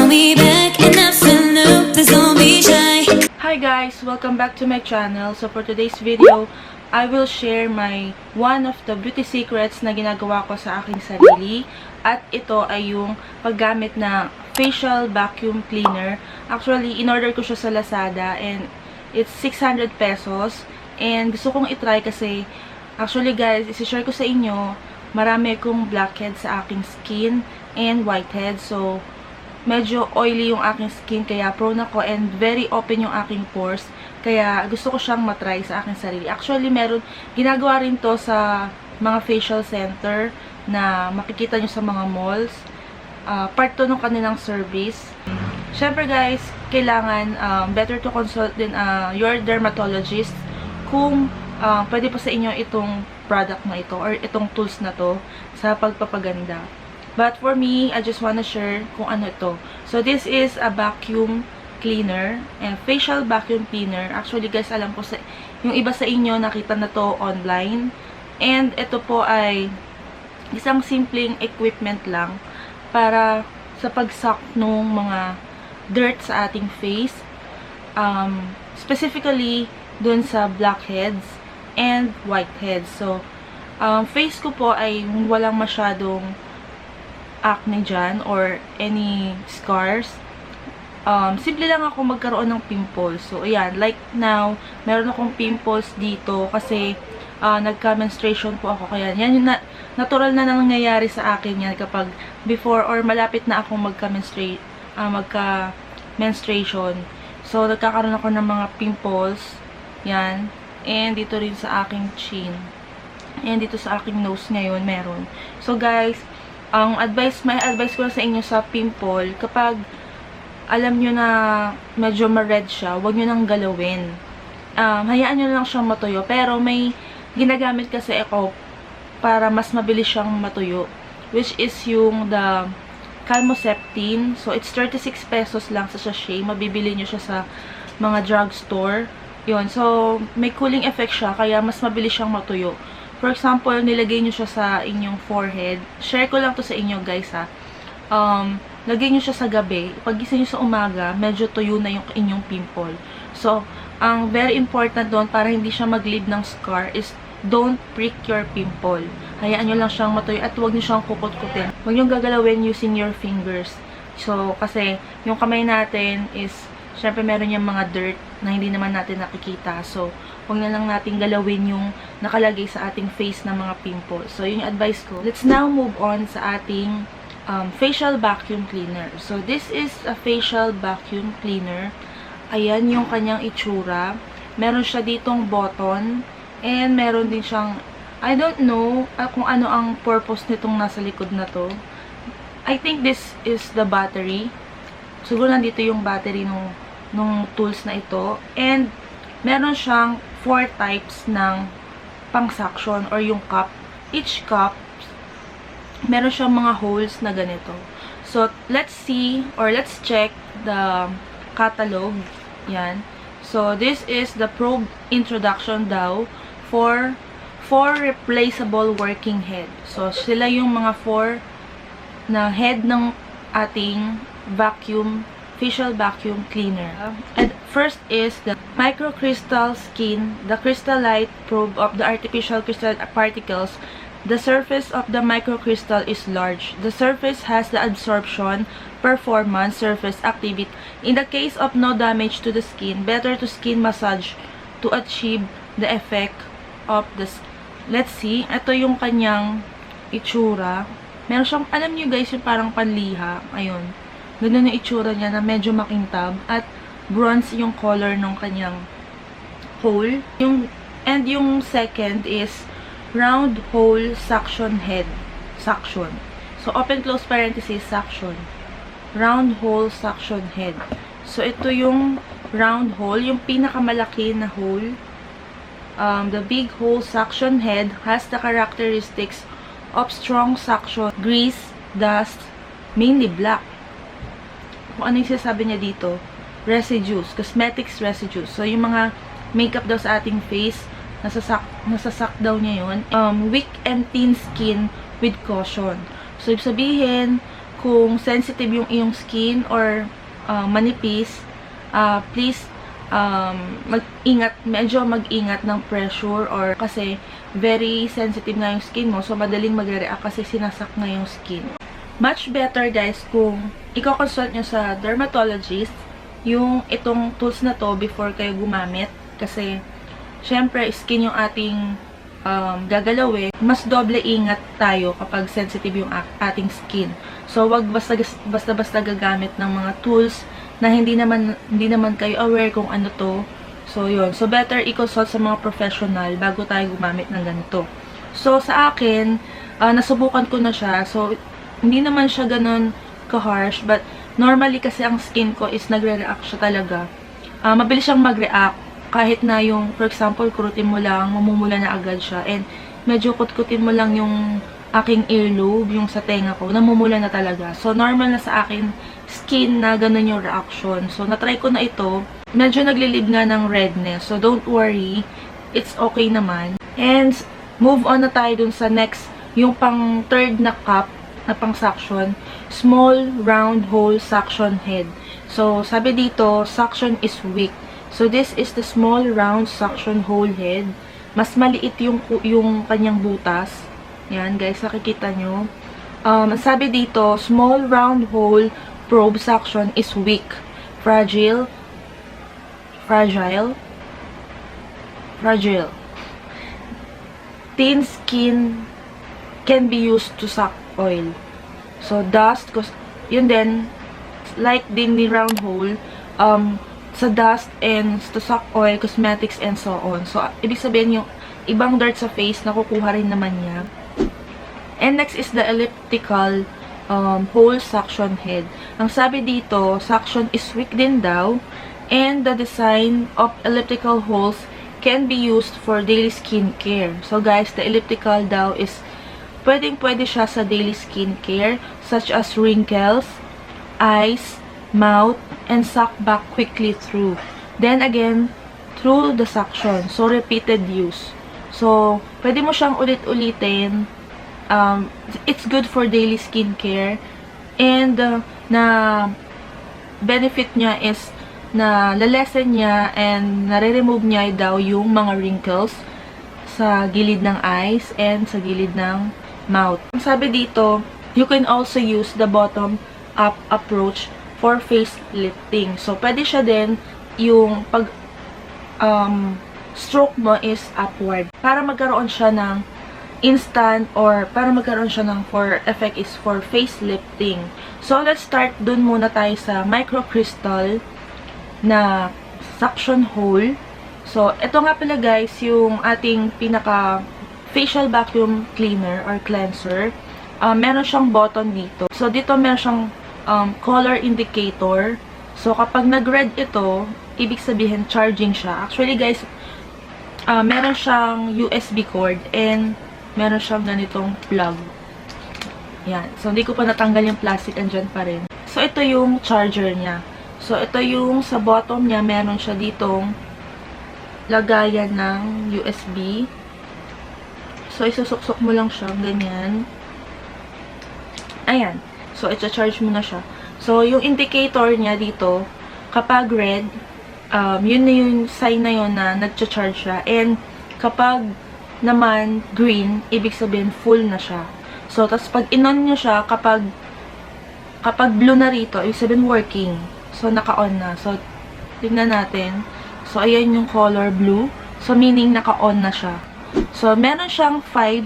we back and absolute, please don't be shy. Hi guys! Welcome back to my channel. So for today's video, I will share one of the beauty secrets na ginagawa ko sa aking sarili. At ito ay yung paggamit na facial vacuum cleaner. Actually, in-order ko siya sa Lazada and it's 600 pesos. And gusto kong itry kasi, actually guys, isi-share ko sa inyo, marami akong blackheads sa aking skin and whiteheads. So, medyo oily yung aking skin, kaya prone ako and very open yung aking pores. Kaya gusto ko siyang matry sa aking sarili. Actually, ginagawa rin to sa mga facial center na makikita nyo sa mga malls. Part to ng kanilang service. Syempre guys, kailangan better to consult din your dermatologist kung pwede pa sa inyo itong product na ito or itong tools na to sa pagpapaganda. But for me, I just wanna share kung ano ito. So this is a vacuum cleaner and facial vacuum cleaner. Actually guys, alam ko yung iba sa inyo nakita na to online. And ito po ay isang simpleng equipment lang para sa pag-suck ng mga dirt sa ating face. Specifically dun sa blackheads and whiteheads. So, face ko po ay walang masyadong acne dyan or any scars. Simple lang ako magkaroon ng pimples. So, ayan, like now, meron akong pimples dito kasi nagka-menstruation po ako. Kaya, yan yung natural na nangyayari sa akin yan kapag before or malapit na akong magka-menstruation. So, nagkakaroon ako ng mga pimples. Yan. And dito rin sa aking chin. And dito sa aking nose ngayon, meron. So, guys, may advice ko sa inyo sa pimple, kapag alam nyo na medyo ma-red siya, huwag nyo nang galawin. Hayaan nyo lang siyang matuyo. Pero may ginagamit kasi ako para mas mabilis siyang matuyo, which is yung the Calmoseptine. So, it's 36 pesos lang sa sachet. Mabibili nyo siya sa mga drugstore. Yun. So, may cooling effect siya, kaya mas mabilis siyang matuyo. For example, nilagay nyo siya sa inyong forehead. Share ko lang to sa inyo, guys, ha. Lagay nyo siya sa gabi. Pag gising nyo sa umaga, medyo tuyo na yung inyong pimple. So, ang very important doon, para hindi siya mag-leave ng scar, is don't prick your pimple. Hayaan nyo lang siyang matuyo at huwag nyo siyang kukut-kutin. Huwag nyo gagalawin using your fingers. So, kasi yung kamay natin is, syempre meron yung mga dirt na hindi naman natin nakikita. So, huwag na lang natin galawin yung nakalagay sa ating face na mga pimples. So, yun yung advice ko. Let's now move on sa ating facial vacuum cleaner. So, this is a facial vacuum cleaner. Ayan yung kanyang itsura. Meron siya ditong button. And meron din siyang, I don't know kung ano ang purpose nitong nasa likod na to. I think this is the battery. Siguro nandito yung battery nung tools na ito. And meron siyang 4 types ng pang-suction or yung cup. Each cup, meron siyang mga holes na ganito. So, let's see or let's check the catalog. Yan. So, this is the probe introduction daw for 4 replaceable working head. So, sila yung mga 4 na head ng ating facial vacuum cleaner. And first is the microcrystal skin, the crystal light probe of the artificial crystal particles. The surface of the microcrystal is large. The surface has the absorption, performance, surface activity. In the case of no damage to the skin, better to skin massage to achieve the effect of the skin. Let's see. Ito yung kanyang itsura. Meron siyang, alam nyo guys, yung parang panliha. Ayun. Ganun yung itsura niya na medyo makintab. At bronze yung color ng kanyang hole. And yung second is round hole suction head. Suction. So, open close parenthesis, suction. Round hole suction head. So, ito yung round hole. Yung pinakamalaki na hole. The big hole suction head has the characteristics of strong suction, grease, dust, mainly black. Kung ano yung sinasabi niya dito, residues, cosmetics residues. So, yung mga makeup daw sa ating face, nasasak daw niya yun. Weak and thin skin with caution. So, ibig sabihin, kung sensitive yung iyong skin or manipis, please medyo mag-ingat ng pressure or kasi very sensitive na yung skin mo, so madaling magre-react kasi sinasak na yung skin. Much better guys kung i-consult nyo sa dermatologist yung itong tools na to before kayo gumamit kasi syempre skin yung ating gagalawin, mas doble ingat tayo kapag sensitive yung ating skin. So wag basta-basta gagamit ng mga tools na hindi naman kayo aware kung ano to. So yun, so better i-consult sa mga professional bago tayo gumamit ng ganito. So sa akin, nasubukan ko na siya. So hindi naman siya ganun ka-harsh, but normally kasi ang skin ko is nagre-react siya talaga. Mabilis siyang mag-react kahit na yung, for example, kurutin mo lang, mamumula na agad siya. And medyo kutkutin mo lang yung aking earlobe, yung sa tenga ko, namumula na talaga. So normal na sa akin skin na ganun yung reaction. So natry ko na ito. Medyo naglilib nga ng redness. So don't worry, it's okay naman. And move on na tayo dun sa next, yung pang third na cup na pang suction, small round hole suction head. So sabi dito, suction is weak. So this is the small round suction hole head. Mas maliit yung kanyang butas. Yan guys, nakikita nyo. Sabi dito, small round hole probe suction is weak, fragile. Thin skin can be used to suck oil. So dust, yun din, like din ni round hole, sa dust and to suck oil, cosmetics, and so on. So ibig sabihin yung ibang dirt sa face, nakukuha rin naman niya. And next is the elliptical hole suction head. Ang sabi dito, suction is weak din daw, and the design of elliptical holes can be used for daily skincare. So guys, the elliptical daw is pwede siya sa daily skincare, such as wrinkles, eyes, mouth, and suck back quickly through. Then again, through the suction. So repeated use. So pwede mo siyang ulit-ulitin. It's good for daily skincare, and na benefit niya is na lalesen niya and nare-remove niya daw yung mga wrinkles sa gilid ng eyes and sa gilid ng mouth. Sabi dito, you can also use the bottom up approach for face lifting. So pwede siya din yung pag stroke mo is upward para magkaroon siya ng instant or para magkaroon siya ng effect is for facelifting. So let's start dun muna tayo sa microcrystal na suction hole. So ito nga pala guys yung ating pinaka facial vacuum cleaner or cleanser. Meron siyang button dito. So dito meron siyang color indicator. So kapag nag-red ito, ibig sabihin charging siya. Actually guys, meron siyang USB cord and meron siyang ganitong plug. Yan. So, hindi ko pa natanggal yung plastic, andyan pa rin. So, ito yung charger niya. So, ito yung sa bottom niya, meron siya ditong lagayan ng USB. So, isusuksok mo lang siya, ganyan. Ayan. So, ito-charge mo na siya. So, yung indicator niya dito, kapag red, yun na yung sign na yun na nag-charge siya. And, kapag naman green, ibig sabihin full na siya. So, tapos pag in-on nyo siya, kapag blue na rito, ibig sabihin working. So, naka-on na. So, tignan natin. So, ayan yung color blue. So, meaning naka-on na siya. So, meron siyang 5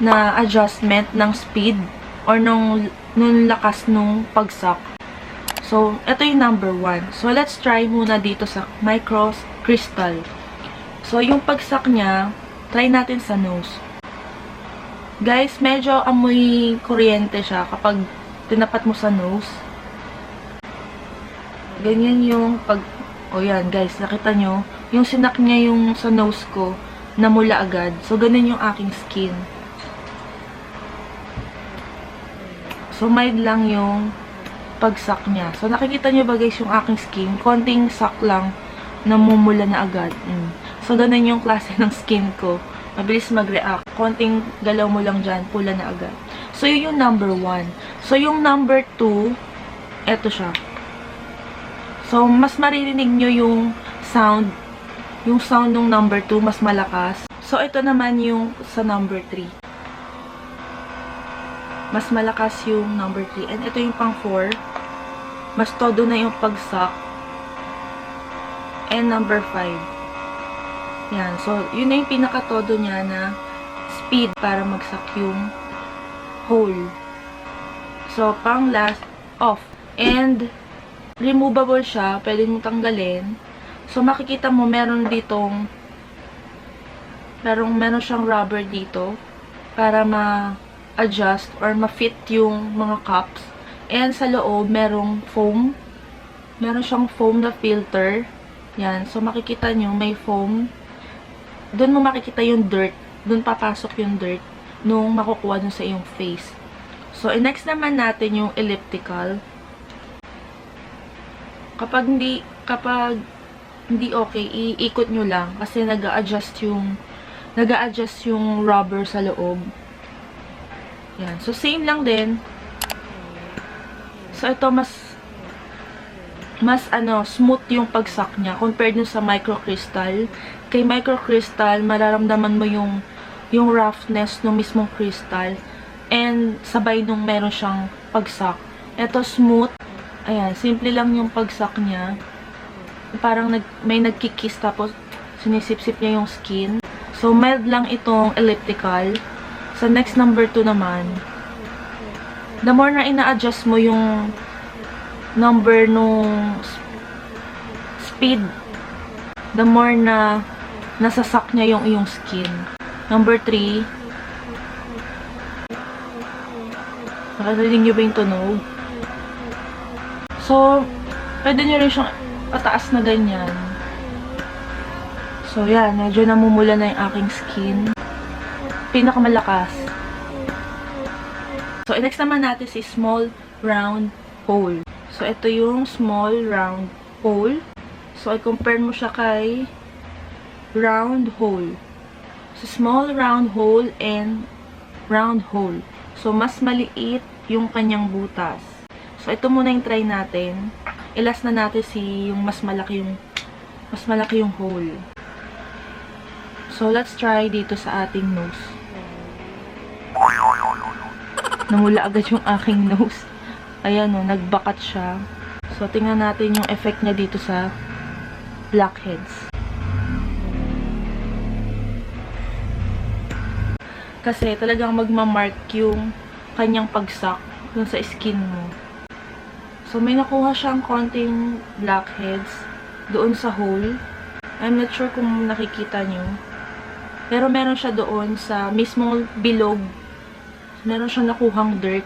na adjustment ng speed or nung lakas nung pagsak. So, ito yung number 1. So, let's try muna dito sa microcrystal. So, yung pagsak niya, try natin sa nose. Guys, medyo amoy kuryente siya kapag tinapat mo sa nose. Ganyan yung o yan guys, nakita nyo? Yung sinak niya yung sa nose ko, namula agad. So, ganun yung aking skin. So, mild lang yung pagsak niya. So, nakikita nyo ba guys yung aking skin? Konting sak lang, namumula na agad. So, ganun yung klase ng skin ko. Mabilis mag-react. Konting galaw mo lang dyan, pula na agad. So, yun yung number 1. So, yung number 2, eto siya. So, mas maririnig nyo yung sound ng number 2, mas malakas. So, ito naman yung sa number 3. Mas malakas yung number 3. And ito yung pang 4. Mas todo na yung pagsak. And number 5. Yan. So, yun na yung pinaka-todo niya na speed para magsak yung hole. So, pang last, off. And, removable siya. Pwede mo tanggalin. So, makikita mo, meron siyang rubber dito para ma-adjust or ma-fit yung mga cups. And sa loob, merong foam. Meron siyang foam na filter. Yan. So, makikita nyo, may foam. Doon mo makikita yung dirt. Doon papasok yung dirt nung makukuha dun sa iyong face. So, next naman natin yung elliptical. Kapag hindi okay, iikot nyo lang kasi nag-a-adjust yung rubber sa loob. Yan. So, same lang din. So, ito mas smooth yung pagsak niya compared dun sa microcrystal. Kay microcrystal, mararamdaman mo yung roughness ng mismong crystal. And sabay nung meron siyang pagsak. Ito smooth. Ayan, simple lang yung pagsak niya. Parang may nagkikiss tapos sinisip-sip niya yung skin. So, mild lang itong elliptical. Sa next number 2 naman, the more na ina-adjust mo yung number nung speed, the more na nasasak niya yung iyong skin. Number 3, nakarinig nyo ba yung tunog? So, pwede nyo rin siyang pataas na ganyan. So, yan. Medyo namumula na yung aking skin. Pinakamalakas. So, next naman natin si small round hole. So, ito yung small round hole. So, i-compare mo siya kay round hole. So, small round hole and round hole. So, mas maliit yung kanyang butas. So, ito muna yung try natin. Ilas na natin yung mas malaki yung hole. So, let's try dito sa ating nose. Namula agad yung aking nose. Ayan o, nagbakat siya. So, tingnan natin yung effect niya dito sa blackheads. Kasi talagang magmamark yung kanyang pagsak dun sa skin mo. So, may nakuha siyang konting blackheads doon sa hole. I'm not sure kung nakikita nyo. Pero meron siya doon sa mismong bilog. Meron siyang nakuhang dirt.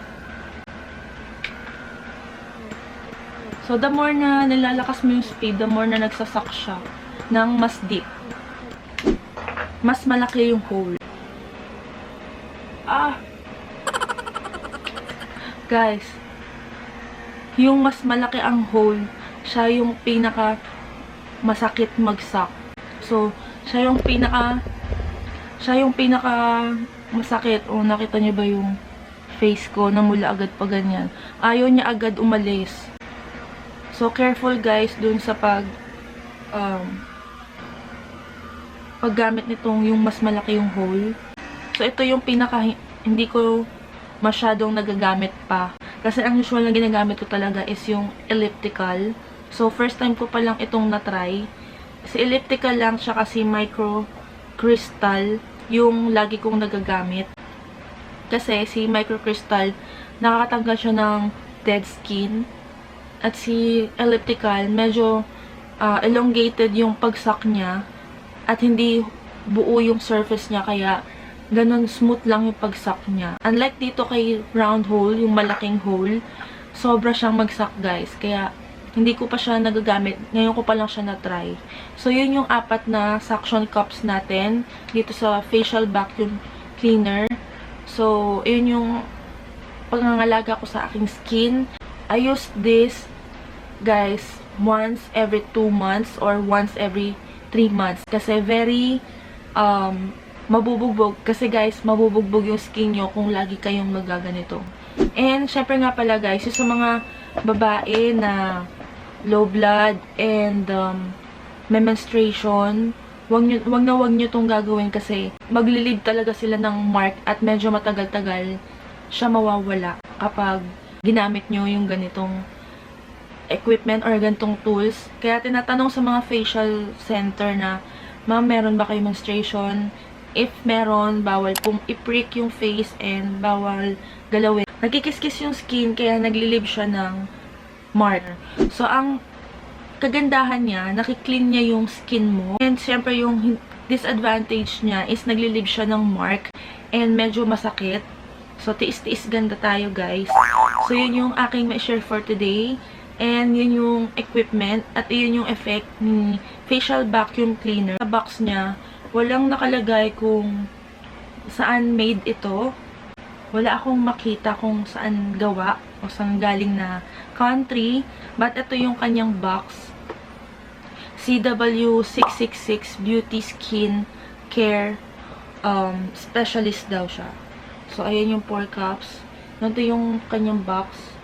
So, the more na nilalakas mo yung speed, the more na nagsasak siya ng mas deep. Mas malaki yung hole. Guys, yung mas malaki ang hole, siya yung pinaka masakit magsak. So, siya yung pinaka masakit. O, nakita niyo ba yung face ko? Namula agad pa ganyan. Ayaw niya agad umalis. So, careful guys dun sa paggamit nitong yung mas malaki yung hole. So, ito yung pinaka hindi ko masyadong nagagamit pa. Kasi ang usual na ginagamit ko talaga is yung elliptical. So, first time ko pa lang itong na-try. Kasi elliptical lang siya kasi micro crystal yung lagi kong nagagamit. Kasi si micro crystal, nakakatanggal siya ng dead skin. At si elliptical, medyo elongated yung pagsak niya. At hindi buo yung surface niya, kaya ganun smooth lang yung pagsak niya. Unlike dito kay round hole, yung malaking hole, sobra siyang magsak guys. Kaya hindi ko pa siya nagagamit. Ngayon ko pa lang siya na-try. So, yun yung 4 na suction cups natin dito sa facial vacuum cleaner. So, yun yung pangangalaga ko sa aking skin. I use this guys once every 2 months or once every 3 months. Kasi very mabubugbog. Kasi guys, mabubugbog yung skin nyo kung lagi kayong magaganito. And syempre nga pala guys, yung sa mga babae na low blood and may menstruation, wag nyo tong gagawin kasi maglilib talaga sila ng mark at medyo matagal-tagal siya mawawala kapag ginamit nyo yung ganitong equipment or ganitong tools. Kaya tinatanong sa mga facial center na, ma'am, meron ba kayo menstruation? If meron, bawal pong i-prick yung face and bawal galawin. Nagkikis-kis yung skin kaya naglilib siya ng mark. So, ang kagandahan niya, nakiklean niya yung skin mo. And syempre yung disadvantage niya is naglilib siya ng mark and medyo masakit. So, tiis-tiis ganda tayo guys. So, yun yung aking ma-share for today. And yun yung equipment at yun yung effect ni facial vacuum cleaner. Sa box niya, walang nakalagay kung saan made ito. Wala akong makita kung saan gawa o saan galing na country. But ito yung kanyang box. CW666 Beauty Skin Care Specialist daw siya. So, ayan yung 4 cups. Ito yung kanyang box.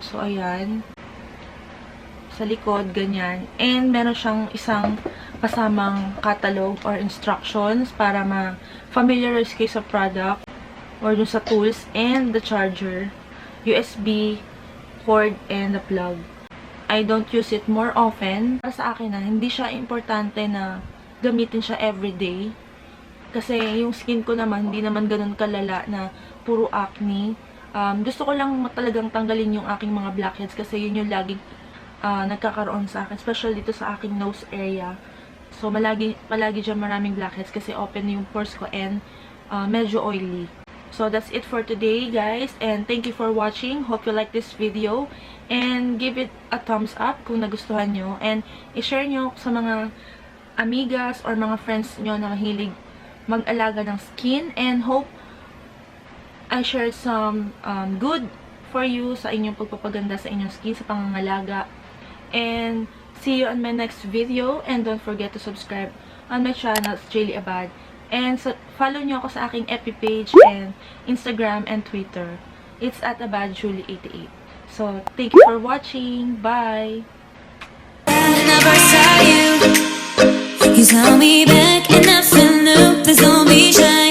So, ayan. Sa likod, ganyan. And, meron siyang isang kasamang catalog or instructions para ma-familiarize kayo sa product or dun sa tools and the charger, USB, cord, and the plug. I don't use it more often. Para sa akin hindi siya importante na gamitin siya everyday. Kasi yung skin ko naman, hindi naman ganun kalala na puro acne. Gusto ko lang talagang tanggalin yung aking mga blackheads kasi yun yung laging nagkakaroon sa akin, especially dito sa aking nose area. So, palagi dyan maraming blackheads kasi open yung pores ko and medyo oily. So, that's it for today, guys. And thank you for watching. Hope you like this video. And give it a thumbs up kung nagustuhan nyo. And i-share nyo sa mga amigas or mga friends nyo na mahilig mag-alaga ng skin. And hope I shared some good for you sa inyong pagpapaganda sa inyong skin, sa pangangalaga. And see you on my next video. And don't forget to subscribe on my channel, JLiAbad. And so, follow nyo ako sa aking FB page and Instagram and Twitter. It's at abadjulie88. So, thank you for watching. Bye! Whenever I saw you, you saw me back and I fell in love. Please don't be shy.